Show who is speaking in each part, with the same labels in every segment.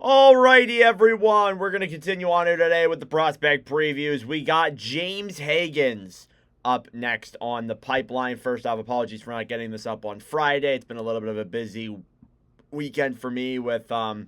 Speaker 1: Alrighty, everyone. We're going to continue on here today with the prospect previews. We got James Hagens up next on the pipeline. First off, apologies for not getting this up on Friday. It's been a little bit of a busy weekend for me with the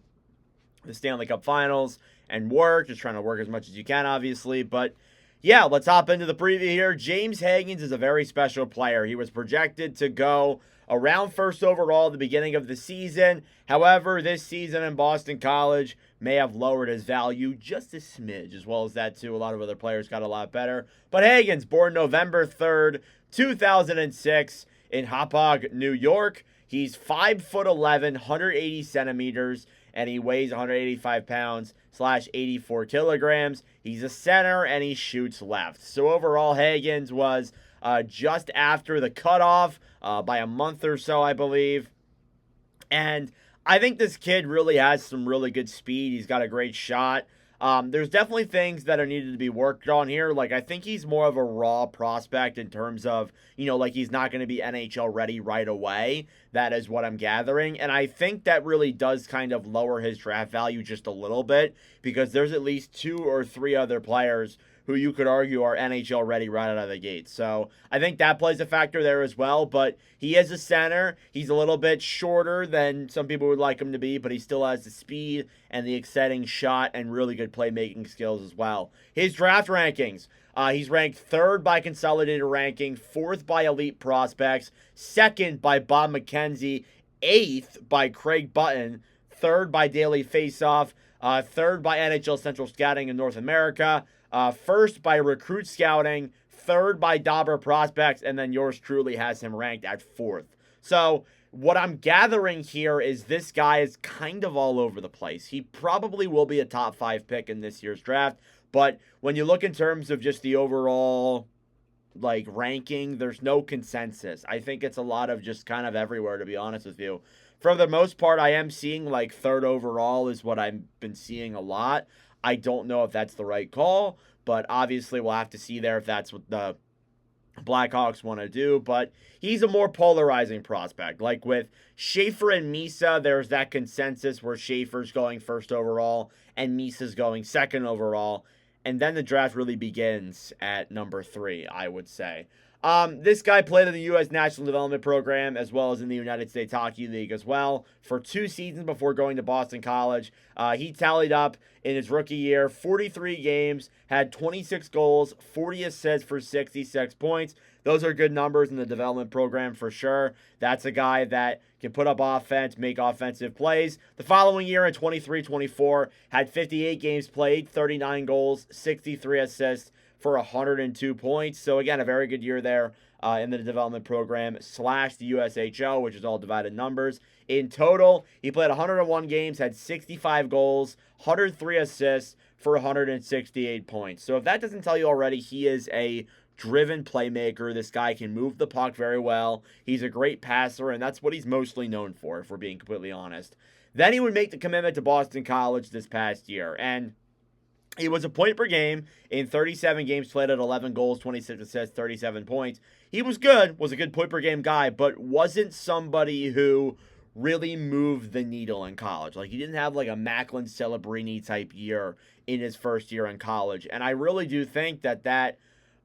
Speaker 1: Stanley Cup Finals and work. Just trying to work as much as you can, obviously. But yeah, let's hop into the preview here. James Hagens is a very special player. He was projected to go around first overall at the beginning of the season. However, this season in Boston College may have lowered his value just a smidge. As well as that, too, a lot of other players got a lot better. But Hagens, born November 3rd, 2006 in Hauppauge, New York. He's 5'11", 180 centimeters, and he weighs 185 pounds / 84 kilograms. He's a center, and he shoots left. So overall, Hagens was just after the cutoff by a month or so, I believe. And I think this kid really has some really good speed. He's got a great shot. There's definitely things that are needed to be worked on here. Like, I think he's more of a raw prospect in terms of, like he's not going to be NHL ready right away. That is what I'm gathering. And I think that really does kind of lower his draft value just a little bit because there's at least 2 or 3 other players who you could argue are NHL ready right out of the gate. So I think that plays a factor there as well. But he is a center. He's a little bit shorter than some people would like him to be, but he still has the speed and the exciting shot and really good playmaking skills as well. His draft rankings. He's ranked 3rd by consolidated ranking, 4th by Elite Prospects, 2nd by Bob McKenzie, 8th by Craig Button, 3rd by Daily Faceoff, 3rd by NHL Central Scouting in North America, 1st by Recruit Scouting, 3rd by Dobber Prospects, and then yours truly has him ranked at 4th. So what I'm gathering here is this guy is kind of all over the place. He probably will be a top 5 pick in this year's draft, but when you look in terms of just the overall ranking, there's no consensus. I think it's a lot of just kind of everywhere, to be honest with you. For the most part, I am seeing 3rd overall is what I've been seeing a lot. I don't know if that's the right call, but obviously we'll have to see there if that's what the Blackhawks want to do. But he's a more polarizing prospect. Like with Schaefer and Misa, there's that consensus where Schaefer's going 1st overall and Misa's going 2nd overall. And then the draft really begins at number 3, I would say. This guy played in the U.S. National Development Program as well as in the United States Hockey League as well for 2 seasons before going to Boston College. He tallied up in his rookie year 43 games, had 26 goals, 40 assists for 66 points. Those are good numbers in the development program for sure. That's a guy that can put up offense, make offensive plays. The following year in 23-24, had 58 games played, 39 goals, 63 assists for 102 points. So again, a very good year there in the development program / the USHL, which is all divided numbers. In total, he played 101 games, had 65 goals, 103 assists for 168 points. So if that doesn't tell you already, he is a driven playmaker. This guy can move the puck very well. He's a great passer, and that's what he's mostly known for, if we're being completely honest. Then he would make the commitment to Boston College this past year, and he was a point per game in 37 games played at 11 goals, 26 assists, 37 points. He was good, was a good point per game guy, but wasn't somebody who really moved the needle in college. Like, he didn't have like a Macklin Celebrini type year in his first year in college. And I really do think that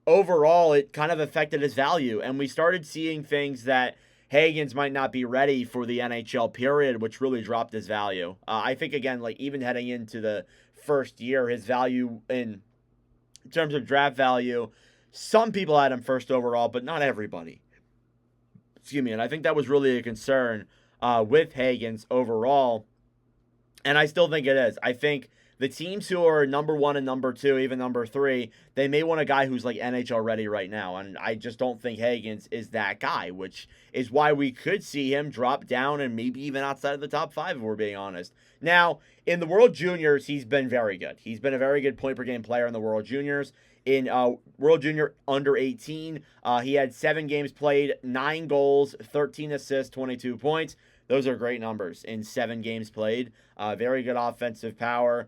Speaker 1: overall, it kind of affected his value. And we started seeing things that Hagens might not be ready for the NHL period, which really dropped his value. I think, again, like even heading into the first year, his value in terms of draft value, some people had him 1st overall, but not everybody. Excuse me. And I think that was really a concern with Hagens overall. And I still think it is. I think the teams who are number 1 and number 2, even number 3, they may want a guy who's like NHL ready right now. And I just don't think Hagens is that guy, which is why we could see him drop down and maybe even outside of the top 5, if we're being honest. Now, in the World Juniors, he's been very good. He's been a very good point per game player in the World Juniors. In World Junior under 18, he had 7 games played, 9 goals, 13 assists, 22 points. Those are great numbers in 7 games played. Very good offensive power.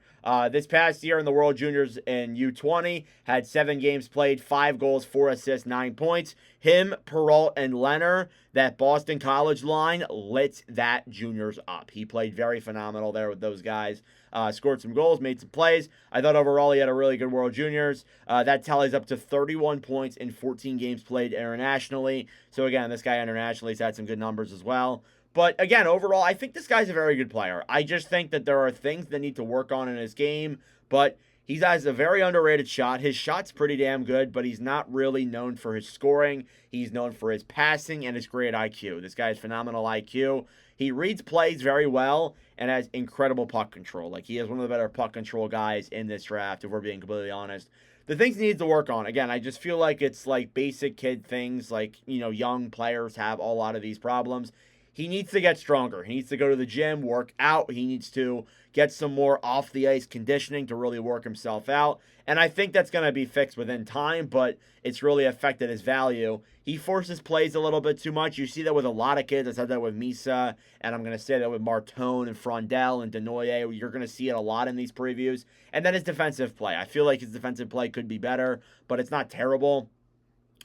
Speaker 1: This past year in the World Juniors in U20, had 7 games played, 5 goals, 4 assists, 9 points. Him, Perrault, and Leonard, that Boston College line, lit that juniors up. He played very phenomenal there with those guys. Scored some goals, made some plays. I thought overall he had a really good World Juniors. That tallies up to 31 points in 14 games played internationally. So again, this guy internationally has had some good numbers as well. But again, overall, I think this guy's a very good player. I just think that there are things that need to work on in his game, but he has a very underrated shot. His shot's pretty damn good, but he's not really known for his scoring. He's known for his passing and his great IQ. This guy has phenomenal IQ. He reads plays very well and has incredible puck control. Like, he is one of the better puck control guys in this draft, if we're being completely honest. The things he needs to work on, again, I just feel like it's like basic kid things. Like, young players have a lot of these problems. He needs to get stronger. He needs to go to the gym, work out. He needs to get some more off-the-ice conditioning to really work himself out. And I think that's going to be fixed within time, but it's really affected his value. He forces plays a little bit too much. You see that with a lot of kids. I said that with Misa, and I'm going to say that with Martone and Frondel and Denoyer. You're going to see it a lot in these previews. And then his defensive play. I feel like his defensive play could be better, but it's not terrible.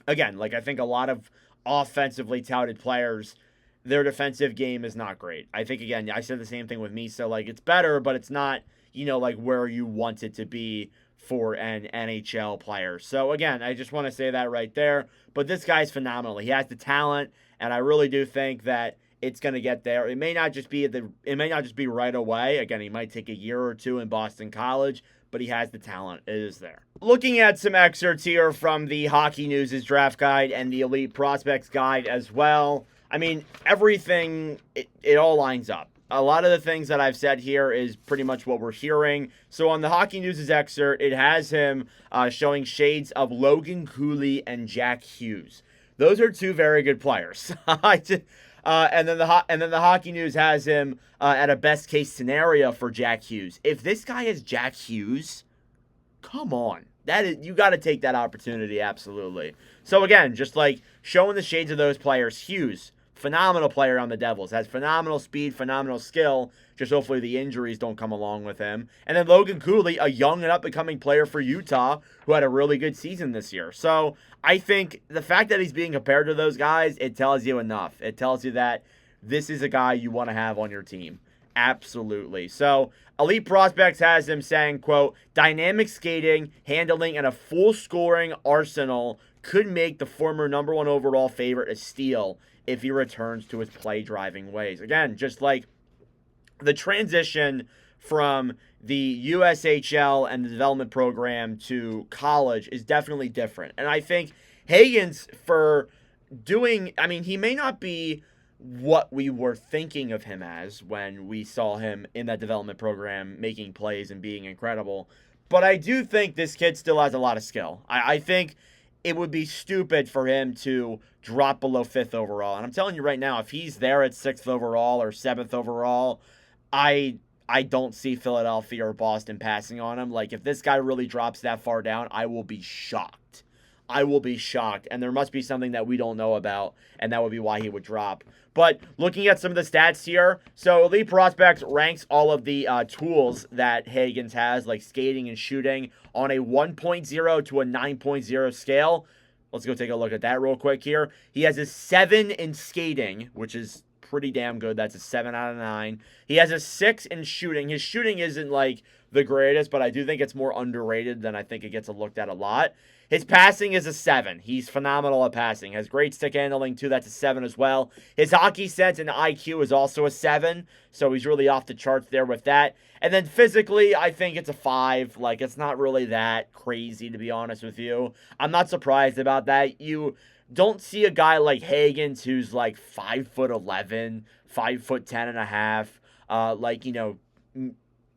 Speaker 1: Again, I think a lot of offensively touted players, their defensive game is not great. I think, again, I said the same thing with Misa. It's better, but it's not, where you want it to be for an NHL player. So, again, I just want to say that right there. But this guy's phenomenal. He has the talent, and I really do think that it's going to get there. It may not just be right away. Again, he might take a year or two in Boston College, but he has the talent. It is there. Looking at some excerpts here from the Hockey News' draft guide and the Elite Prospects guide as well. I mean, everything, it all lines up. A lot of the things that I've said here is pretty much what we're hearing. So on the Hockey News' excerpt, it has him showing shades of Logan Cooley and Jack Hughes. Those are 2 very good players. And then the Hockey News has him at a best case scenario for Jack Hughes. If this guy is Jack Hughes, come on. You got to take that opportunity, absolutely. So again, just showing the shades of those players. Hughes, phenomenal player on the Devils, has phenomenal speed, phenomenal skill. Just hopefully the injuries don't come along with him. And then Logan Cooley, a young and up-and-coming player for Utah, who had a really good season this year. So I think the fact that he's being compared to those guys, it tells you enough. It tells you that this is a guy you want to have on your team. Absolutely. So Elite Prospects has him saying, quote, dynamic skating, handling, and a full scoring arsenal could make the former number 1 overall favorite a steal if he returns to his play-driving ways. Again, just the transition from the USHL and the development program to college is definitely different. And I think Hagens, he may not be what we were thinking of him as when we saw him in that development program making plays and being incredible. But I do think this kid still has a lot of skill. I think it would be stupid for him to drop below 5th overall. And I'm telling you right now, if he's there at 6th overall or 7th overall, I don't see Philadelphia or Boston passing on him. If this guy really drops that far down, I will be shocked. And there must be something that we don't know about, and that would be why he would drop. But looking at some of the stats here, so Elite Prospects ranks all of the tools that Hagens has, like skating and shooting, on a 1.0 to a 9.0 scale. Let's go take a look at that real quick here. He has a 7 in skating, which is pretty damn good. That's a 7 out of 9. He has a 6 in shooting. His shooting isn't the greatest, but I do think it's more underrated than I think it gets looked at a lot. His passing is a 7. He's phenomenal at passing. Has great stick handling, too. That's a 7 as well. His hockey sense and IQ is also a 7, so he's really off the charts there with that. And then physically, I think it's a 5. It's not really that crazy, to be honest with you. I'm not surprised about that. You don't see a guy like Hagens who's 5'11", 5'10" and a half,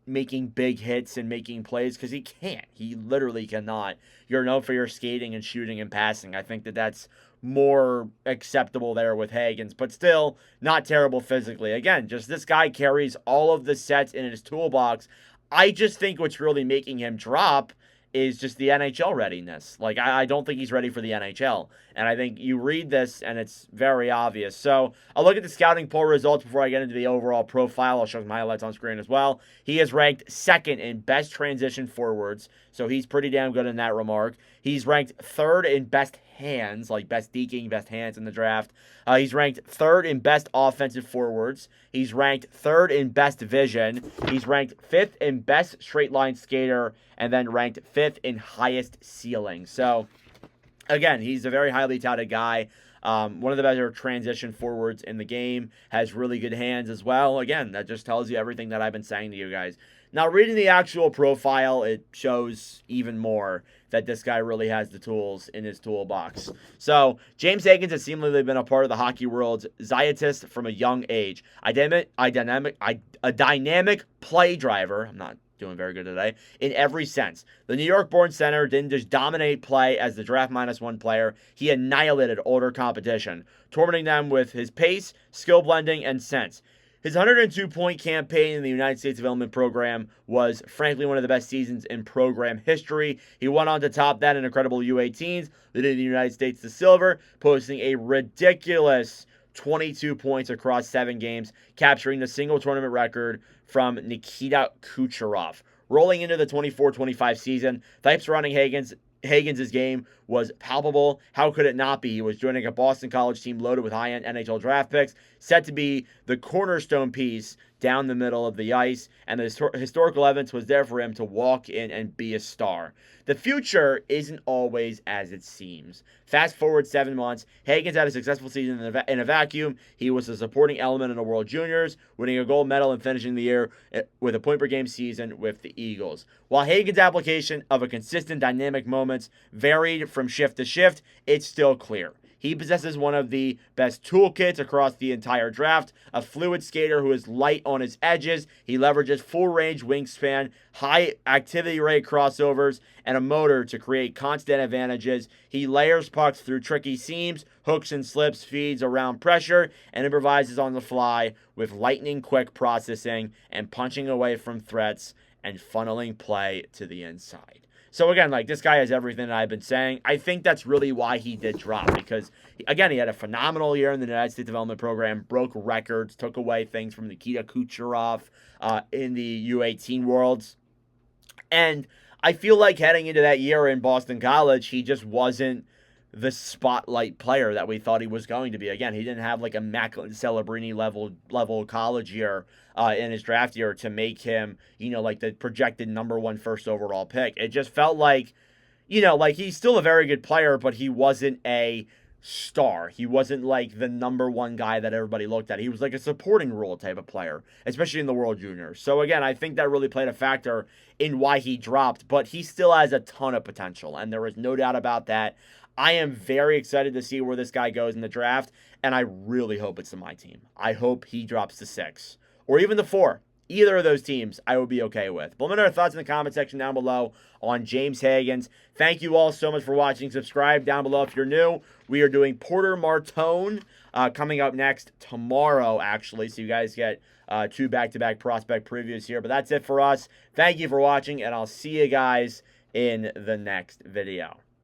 Speaker 1: making big hits and making plays, because he can't. He literally cannot. You're known for your skating and shooting and passing. I think that's more acceptable there with Hagens, but still not terrible physically. Again, just this guy carries all of the sets in his toolbox. I just think what's really making him drop is just the NHL readiness. Like, I don't think he's ready for the NHL. And I think you read this, and it's very obvious. So I'll look at the scouting poll results before I get into the overall profile. I'll show some highlights on screen as well. He is ranked second in best transition forwards, so he's pretty damn good in that remark. He's ranked third in best hands, like best deking, best hands in the draft. He's ranked third in best offensive forwards. He's ranked third in best vision. He's ranked fifth in best straight line skater, and then ranked fifth in highest ceiling. So, again, he's a very highly touted guy. One of the better transition forwards in the game. Has really good hands as well. Again, that just tells you everything that I've been saying to you guys. Now, reading the actual profile, it shows even more that this guy really has the tools in his toolbox. So, James Hagens has seemingly been a part of the hockey world's zeitgeist from a young age. A dynamic play driver. I'm not doing very good today, in every sense. The New York-born center didn't just dominate play as the draft -1 player, he annihilated older competition, tormenting them with his pace, skill blending, and sense. His 102-point campaign in the United States Development Program was, frankly, one of the best seasons in program history. He went on to top that in incredible U18s, leading the United States to silver, posting a ridiculous 22 points across 7 games, capturing the single tournament record from Nikita Kucherov. Rolling into the 24-25 season, the hype surrounding Hagens' game was palpable. How could it not be? He was joining a Boston College team loaded with high-end NHL draft picks, set to be the cornerstone piece down the middle of the ice, and the historical evidence was there for him to walk in and be a star. The future isn't always as it seems. Fast forward 7 months, Hagens had a successful season in a vacuum. He was a supporting element in the World Juniors, winning a gold medal and finishing the year with a point-per-game season with the Eagles. While Hagens' application of a consistent dynamic moments varied from shift to shift, it's still clear. He possesses one of the best toolkits across the entire draft, a fluid skater who is light on his edges. He leverages full-range wingspan, high activity rate crossovers, and a motor to create constant advantages. He layers pucks through tricky seams, hooks and slips, feeds around pressure, and improvises on the fly with lightning-quick processing and punching away from threats and funneling play to the inside. So again, like, this guy has everything that I've been saying. I think that's really why he did drop, because, again, he had a phenomenal year in the United States Development Program, broke records, took away things from Nikita Kucherov in the U18 worlds. And I feel like heading into that year in Boston College, he just wasn't the spotlight player that we thought he was going to be. Again, he didn't have like a Macklin Celebrini level college year in his draft year to make him, like the projected #1 first overall pick. It just felt like, like he's still a very good player, but he wasn't a star. He wasn't like the #1 guy that everybody looked at. He was like a supporting role type of player, especially in the World Juniors. So again, I think that really played a factor in why he dropped, but he still has a ton of potential, and there is no doubt about that. I am very excited to see where this guy goes in the draft, and I really hope it's to my team. I hope he drops to 6 or even the 4. Either of those teams I would be okay with. But let me know your thoughts in the comment section down below on James Hagens. Thank you all so much for watching. Subscribe down below if you're new. We are doing Porter Martone coming up next tomorrow, actually. So you guys get 2 back-to-back prospect previews here. But that's it for us. Thank you for watching, and I'll see you guys in the next video.